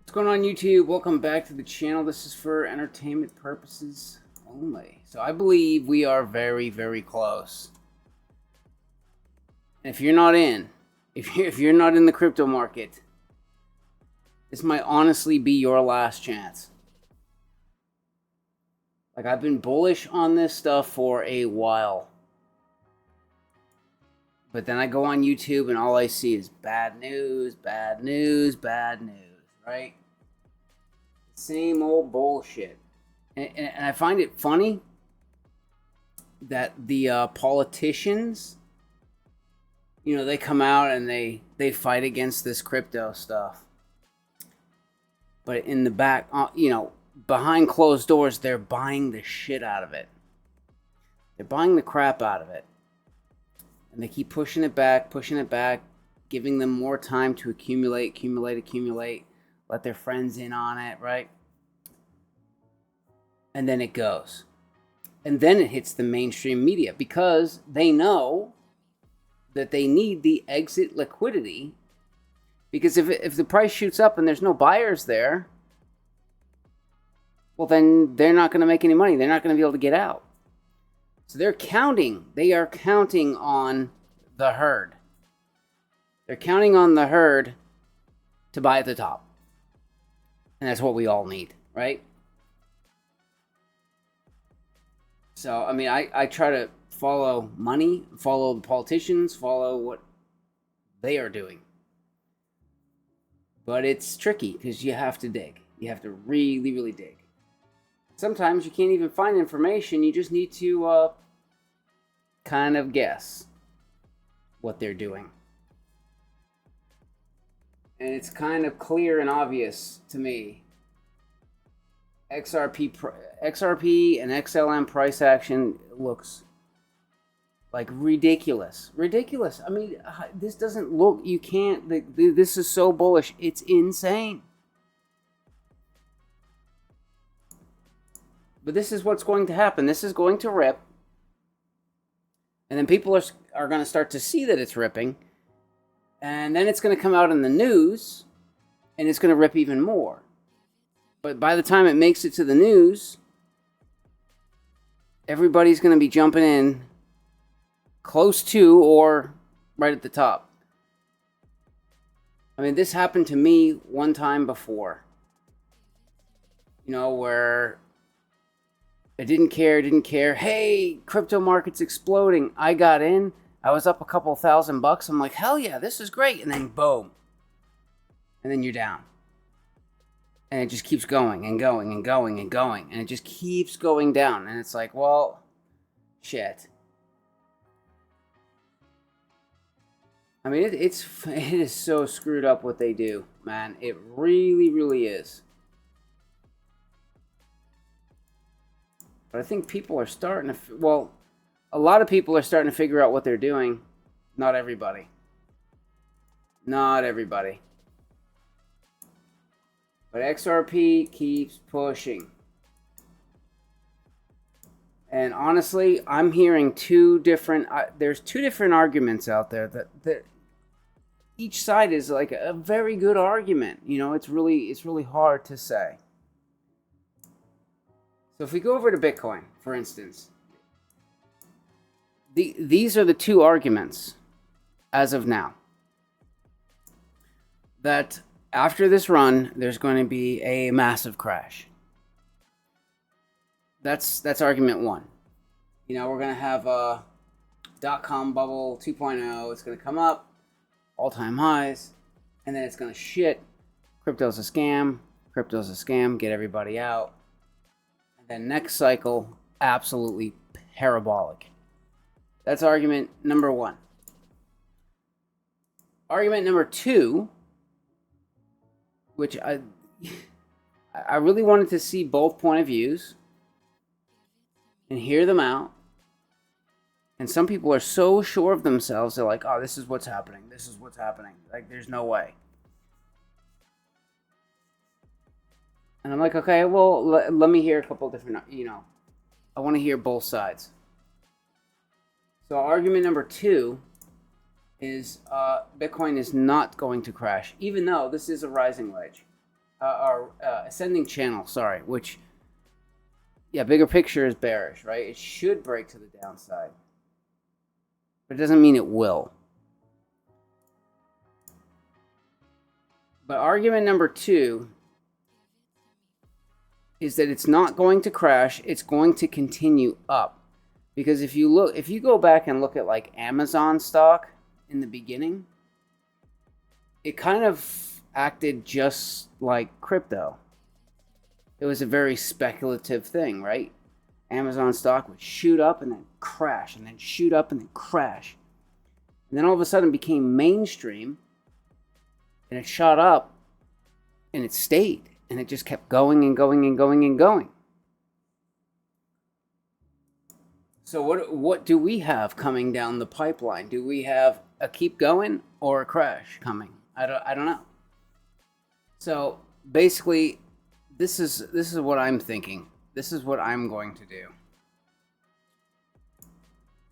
What's going on, YouTube? Welcome back to the channel. This is for entertainment purposes only. So I believe we are very, very close. And if you're not in, if you're not in the crypto market, this might honestly be your last chance. Like, I've been bullish on this stuff for a while. But then I go on YouTube and all I see is bad news, bad news, bad news, right? Same old bullshit. And I find it funny that the politicians, they come out and they fight against this crypto stuff. But in the back, behind closed doors, they're buying the shit out of it. They're buying the crap out of it. And they keep pushing it back, giving them more time to accumulate, let their friends in on it, right? And then it goes. And then it hits the mainstream media because they know that they need the exit liquidity. Because if the price shoots up and there's no buyers there, well, then they're not going to make any money. They're not going to be able to get out. So they are counting on the herd. They're counting on the herd to buy at the top. And that's what we all need, right? So, I try to follow money, follow the politicians, follow what they are doing. But it's tricky because you have to dig. You have to really, really dig. Sometimes you can't even find information. You just need to kind of guess what they're doing. And it's kind of clear and obvious to me. XRP and XLM price action looks like ridiculous. Ridiculous. This doesn't look, you can't, this is so bullish. It's insane. But this is what's going to happen. This is going to rip. And then people are going to start to see that it's ripping. And then it's going to come out in the news. And it's going to rip even more. But by the time it makes it to the news, everybody's going to be jumping in close to or right at the top. This happened to me one time before. Where I didn't care. Hey, crypto market's exploding. I got in. I was up a couple $1,000. I'm like, hell yeah, this is great. And then boom. And then you're down. And it just keeps going and going and going and going. And it just keeps going down. And it's like, well, shit. It is so screwed up what they do, man. It really, really is. But I think people are starting to, a lot of people are starting to figure out what they're doing. Not everybody. Not everybody. But XRP keeps pushing. And honestly, I'm hearing there's two different arguments out there that each side is like a very good argument. It's really hard to say. So if we go over to Bitcoin, for instance, these are the two arguments as of now. That after this run, there's going to be a massive crash. That's argument one. We're going to have a .com bubble 2.0. It's going to come up, all-time highs, and then it's going to shit. Crypto's a scam. Get everybody out. And then next cycle, absolutely parabolic. That's argument number one. Argument number two, which I really wanted to see both point of views and hear them out. And some people are so sure of themselves, they're like, oh, this is what's happening. Like, there's no way. And I'm like, okay, well, let me hear a couple different, I want to hear both sides. So argument number two is Bitcoin is not going to crash, even though this is a rising wedge. or ascending channel, sorry, which, yeah, bigger picture is bearish, right? It should break to the downside, but it doesn't mean it will. But argument number 2 is that it's not going to crash, it's going to continue up. Because if you go back and look at like Amazon stock in the beginning, it kind of acted just like crypto. It was a very speculative thing, right? Amazon stock would shoot up and then crash, and then shoot up and then crash. And then all of a sudden it became mainstream, and it shot up, and it stayed, and it just kept going and going and going and going. So what do we have coming down the pipeline? Do we have a keep going or a crash coming? I don't know. So basically, this is what I'm thinking. This is what I'm going to do.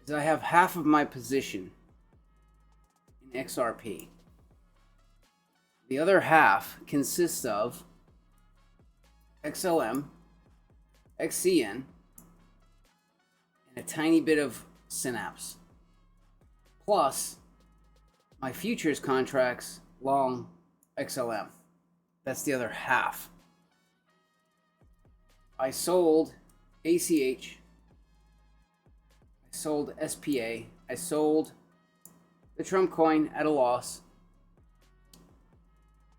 Is I have half of my position in XRP. The other half consists of XLM, XCN, and a tiny bit of Synapse. Plus my futures contracts long XLM. That's the other half. I sold ACH. I sold SPA. I sold the Trump coin at a loss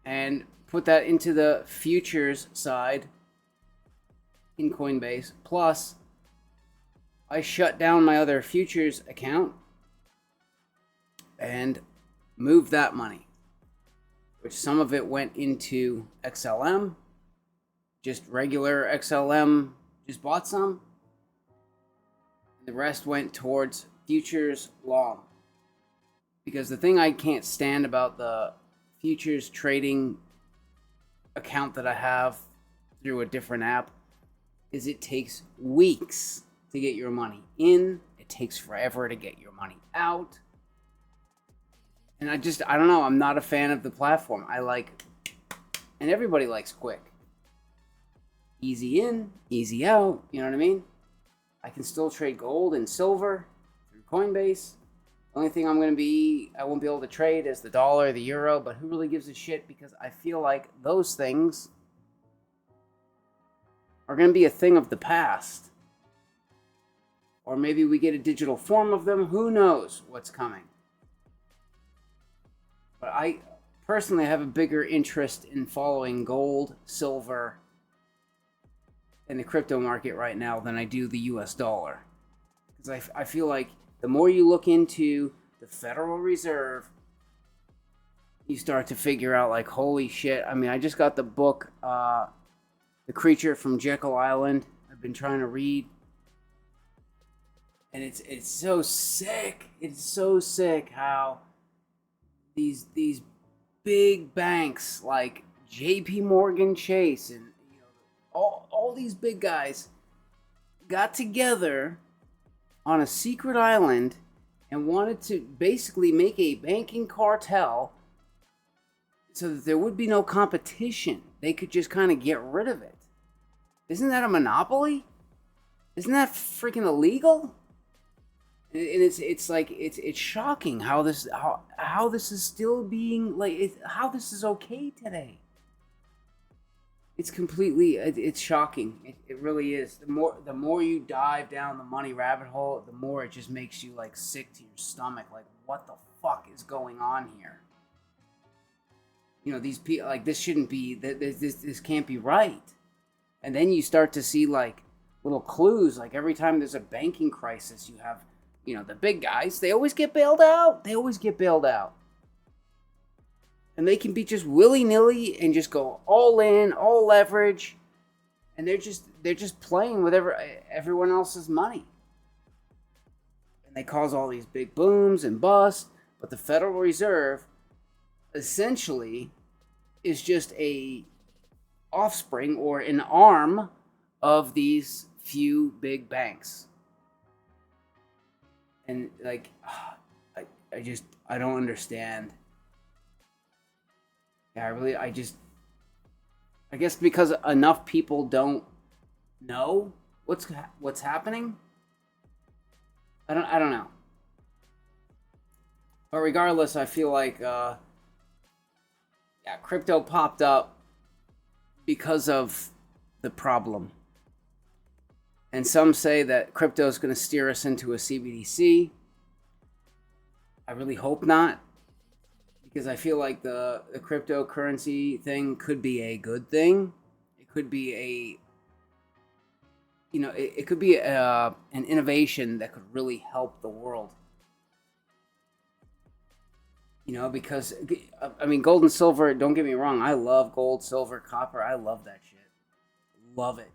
and put that into the futures side in Coinbase. Plus, I shut down my other futures account and moved that money, which some of it went into XLM, just regular XLM, just bought some. The rest went towards futures long. Because the thing I can't stand about the futures trading account that I have through a different app is it takes weeks to get your money in. It takes forever to get your money out. And I don't know, I'm not a fan of the platform. And everybody likes quick. Easy in, easy out, you know what I mean? I can still trade gold and silver through Coinbase. The only thing I won't be able to trade is the dollar, the euro, but who really gives a shit? Because I feel like those things are going to be a thing of the past. Or maybe we get a digital form of them. Who knows what's coming? But I personally have a bigger interest in following gold, silver, and the crypto market right now than I do the US dollar. Because I feel like the more you look into the Federal Reserve, you start to figure out, like, holy shit. I mean, I just got the book, The Creature from Jekyll Island. I've been trying to read. And it's so sick. It's so sick how these big banks like JP Morgan Chase and all these big guys got together on a secret island and wanted to basically make a banking cartel so that there would be no competition. They could just kind of get rid of it. Isn't that a monopoly? Isn't that freaking illegal? And it's shocking how this is still being how this is okay today. It's shocking. It really is. The more you dive down the money rabbit hole, the more it just makes you like sick to your stomach. Like, what the fuck is going on here? You know, these people, like, this shouldn't be. This can't be right. And then you start to see like little clues. Like every time there's a banking crisis, you have, the big guys. They always get bailed out. And they can be just willy-nilly and just go all in, all leverage. And they're just playing with everyone else's money. And they cause all these big booms and busts. But the Federal Reserve essentially is just a offspring or an arm of these few big banks. And like, I don't understand. Yeah, I guess because enough people don't know what's happening. I don't know. But regardless, I feel like crypto popped up because of the problem. And some say that crypto is going to steer us into a CBDC. I really hope not, because I feel like the cryptocurrency thing could be a good thing. It could be it could be an innovation that could really help the world. Because I mean, gold and silver. Don't get me wrong. I love gold, silver, copper. I love that shit. Love it.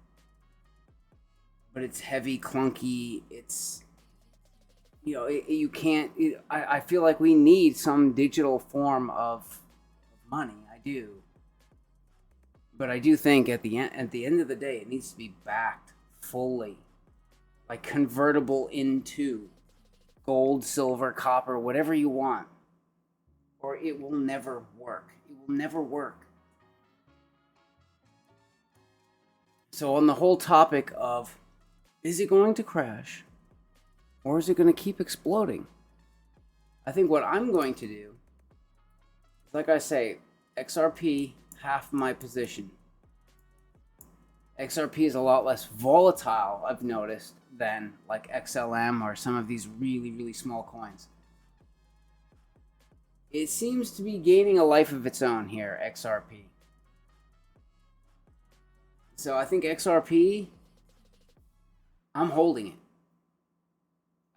But it's heavy, clunky. It's you can't. I feel like we need some digital form of money. I do. But I do think at the end of the day, it needs to be backed fully, like convertible into gold, silver, copper, whatever you want, or it will never work. It will never work. So on the whole topic of, is it going to crash, or is it going to keep exploding? I think what I'm going to do is, like I say, XRP, half my position. XRP is a lot less volatile, I've noticed, than like XLM or some of these really, really small coins. It seems to be gaining a life of its own here, XRP. So I think XRP, I'm holding it.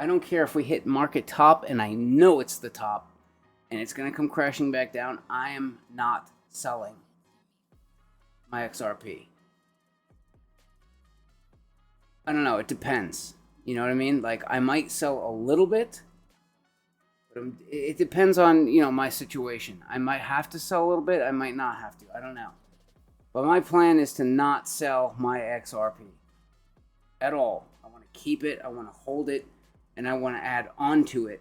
I don't care if we hit market top, and I know it's the top, and it's going to come crashing back down. I am not selling my XRP. I don't know. It depends. You know what I mean? Like, I might sell a little bit, but it depends on, my situation. I might have to sell a little bit. I might not have to. I don't know. But my plan is to not sell my XRP at all. I want to keep it. I want to hold it. And I want to add on to it.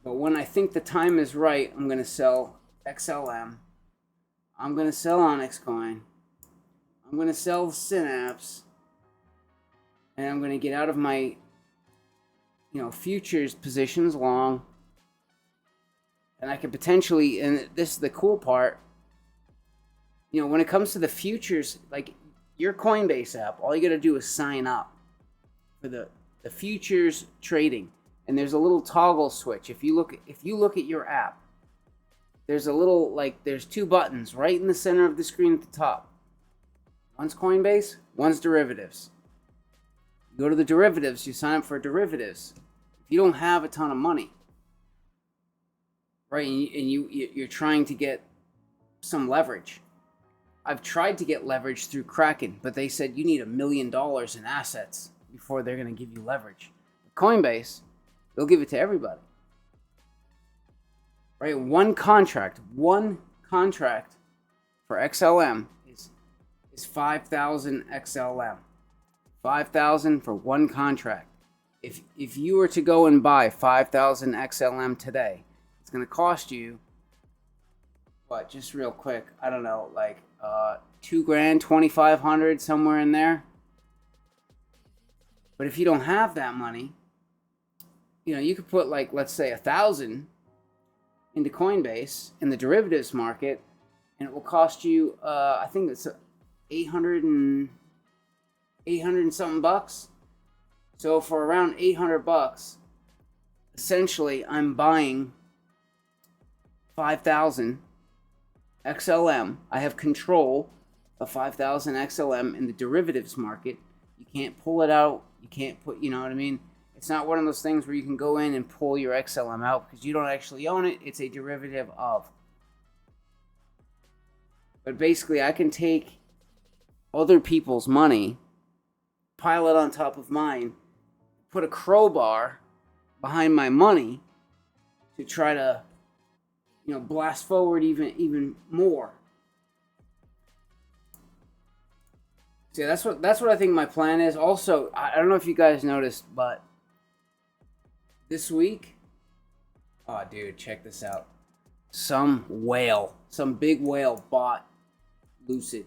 But when I think the time is right, I'm going to sell XLM. I'm going to sell Onyx Coin. I'm going to sell Synapse. And I'm going to get out of my, futures positions long. And I could potentially, and this is the cool part, when it comes to the futures, like your Coinbase app, all you got to do is sign up for the futures trading. And there's a little toggle switch. If you look at your app, there's a little, there's two buttons right in the center of the screen at the top. One's Coinbase, one's derivatives. You go to the derivatives, you sign up for derivatives. If you don't have a ton of money, right, and you're trying to get some leverage. I've tried to get leverage through Kraken, but they said you need $1 million in assets before they're going to give you leverage. Coinbase, they'll give it to everybody. Right? One contract for XLM is 5,000 XLM. 5,000 for one contract. If you were to go and buy 5,000 XLM today, it's going to cost you, what, just real quick, I don't know, $2,000, 2,500, somewhere in there. But if you don't have that money, you could put, let's say 1,000 into Coinbase in the derivatives market, and it will cost you, I think it's 800 and something bucks. So for around $800, essentially I'm buying 5,000 XLM. I have control of 5,000 XLM in the derivatives market. You can't pull it out. You can't put, you know what I mean? It's not one of those things where you can go in and pull your XLM out because you don't actually own it. It's a derivative of. But basically, I can take other people's money, pile it on top of mine, put a crowbar behind my money to try to, blast forward even more. So that's what I think my plan is. Also, I don't know if you guys noticed, but this week, oh dude, check this out. some whale, some big whale bought Lucid.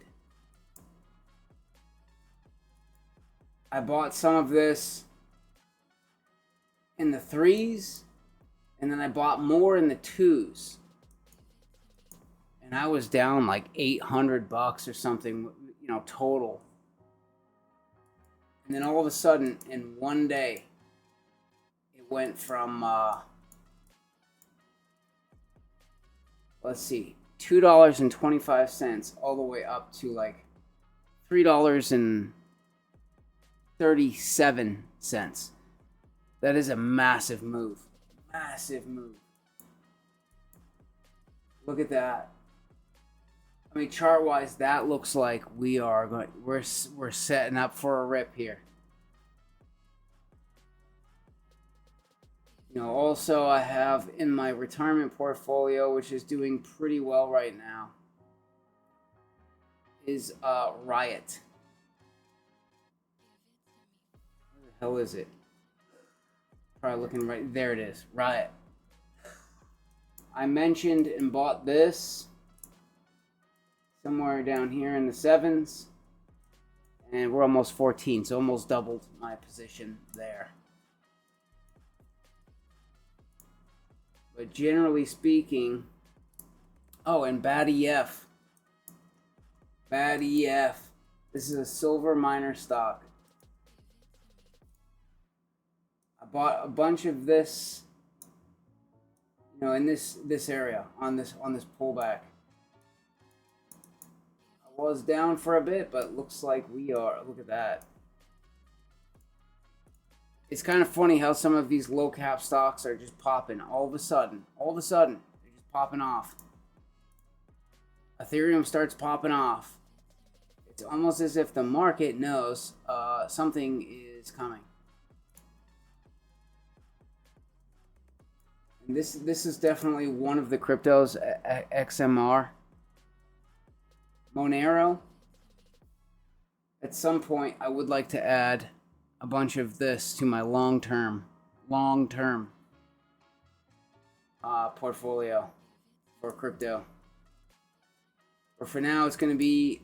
I bought some of this in the 3s, and then I bought more in the 2s. And I was down like $800 or something, total. And then all of a sudden, in one day, it went from, let's see, $2.25 all the way up to like $3.37. That is a massive move. Massive move. Look at that. I mean, chart-wise, that looks like we're setting up for a rip here. Also I have in my retirement portfolio, which is doing pretty well right now, is Riot. Where the hell is it? Probably looking right there. It is Riot. I mentioned and bought this somewhere down here in the 7s, and we're almost 14, so almost doubled my position there. But generally speaking, and Bad EF. Bad EF. This is a silver miner stock. I bought a bunch of this, in this area on this pullback. I was down for a bit, but looks like we are. Look at that. It's kind of funny how some of these low cap stocks are just popping all of a sudden. All of a sudden, they're just popping off. Ethereum starts popping off. It's almost as if the market knows something is coming. And this is definitely one of the cryptos, XMR. Monero. At some point, I would like to add a bunch of this to my long-term portfolio for crypto. But for now, it's going to be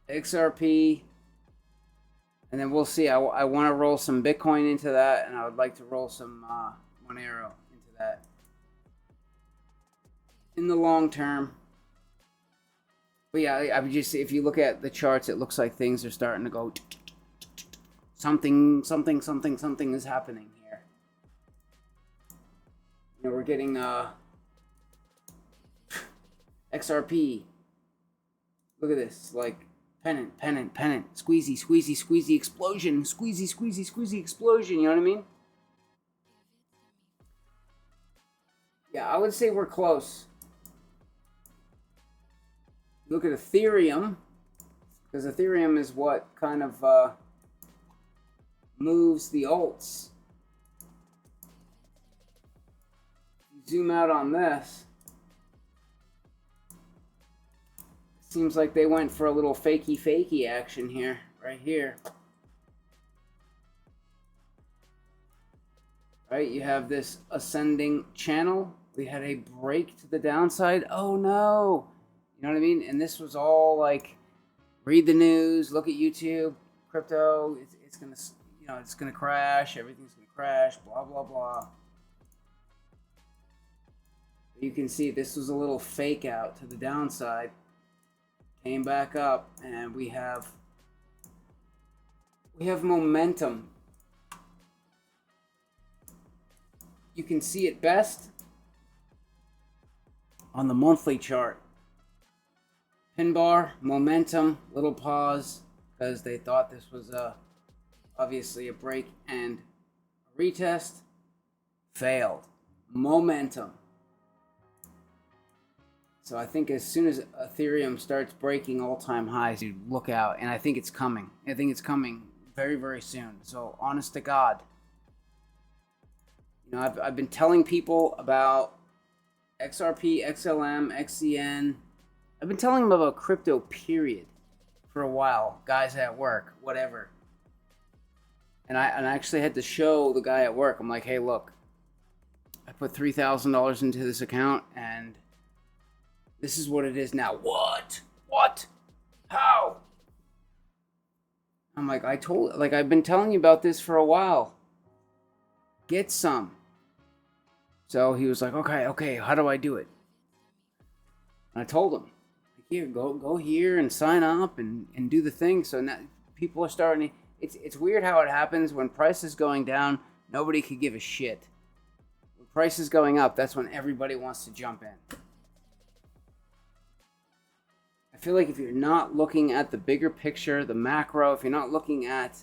XRP, and then we'll see. I want to roll some Bitcoin into that, and I would like to roll some Monero into that in the long term. But yeah, I would just, if you look at the charts, it looks like things are starting to go. Something is happening here. We're getting XRP. Look at this, like pennant, squeezy, explosion, squeezy, explosion. You know what I mean? Yeah, I would say we're close. Look at Ethereum, because Ethereum is what kind of moves the alts. Zoom out on this. Seems like they went for a little fakey action here, right here. Right, you have this ascending channel. We had a break to the downside. Oh no! You know what I mean? And this was all like, read the news, look at YouTube, crypto. It's gonna, it's gonna crash. Everything's gonna crash. Blah blah blah. You can see this was a little fake out to the downside. Came back up, and we have momentum. You can see it best on the monthly chart. Pin bar, momentum, little pause, because they thought this was obviously a break and a retest. Failed. Momentum. So I think as soon as Ethereum starts breaking all-time highs, you look out, and I think it's coming. I think it's coming very, very soon. So honest to God, I've been telling people about XRP, XLM, XCN. I've been telling them about crypto, period, for a while. Guys at work, whatever. And I actually had to show the guy at work. I'm like, hey, look, I put $3,000 into this account, and This is what it is now. What? What? How? I'm like, I've been telling you about this for a while. Get some. So he was like, okay, how do I do it? And I told him, here, go here and sign up and do the thing. So now people are starting to, it's weird how it happens when price is going down, nobody could give a shit. When price is going up, that's when everybody wants to jump in. I feel like if you're not looking at the bigger picture, the macro, if you're not looking at,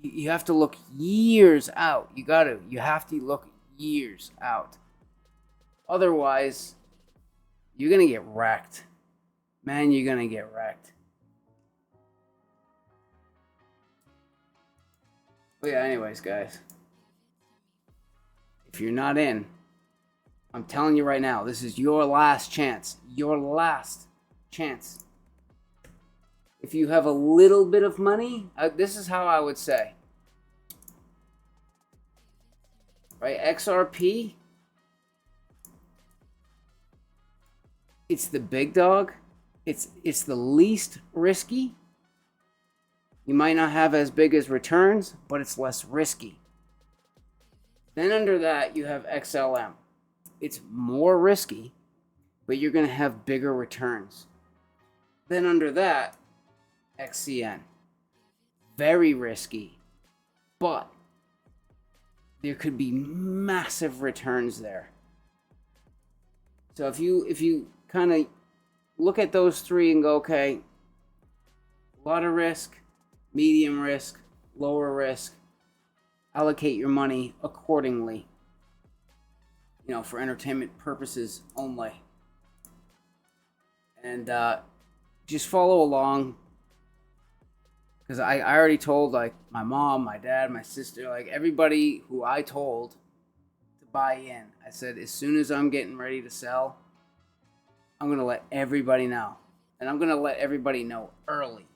you have to look years out. You have to look years out. Otherwise, you're going to get wrecked. Man, you're going to get wrecked. But yeah, anyways, guys. If you're not in, I'm telling you right now, this is your last chance. Your last chance. If you have a little bit of money, this is how I would say. Right? XRP, it's the big dog. It's the least risky. You might not have as big as returns, but it's less risky. Then under that, you have XLM. It's more risky, but you're going to have bigger returns. Then under that, XCN. Very risky, but there could be massive returns there. So if you kind of look at those three and go, okay, a lot of risk, medium risk, lower risk, allocate your money accordingly, for entertainment purposes only. And just follow along. Because I already told, like, my mom, my dad, my sister, like, everybody who I told to buy in. I said, as soon as I'm getting ready to sell, I'm going to let everybody know. And I'm going to let everybody know early.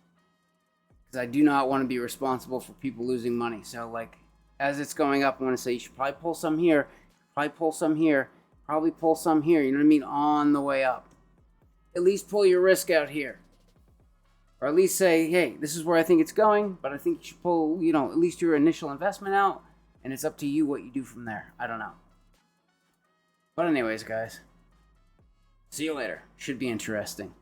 Because I do not want to be responsible for people losing money. So, like, as it's going up, I'm going to say, you should probably pull some here, probably pull some here, probably pull some here. You know what I mean? On the way up. At least pull your risk out here. Or at least say, hey, this is where I think it's going, but I think you should pull, at least your initial investment out, and it's up to you what you do from there. I don't know. But anyways, guys, see you later. Should be interesting.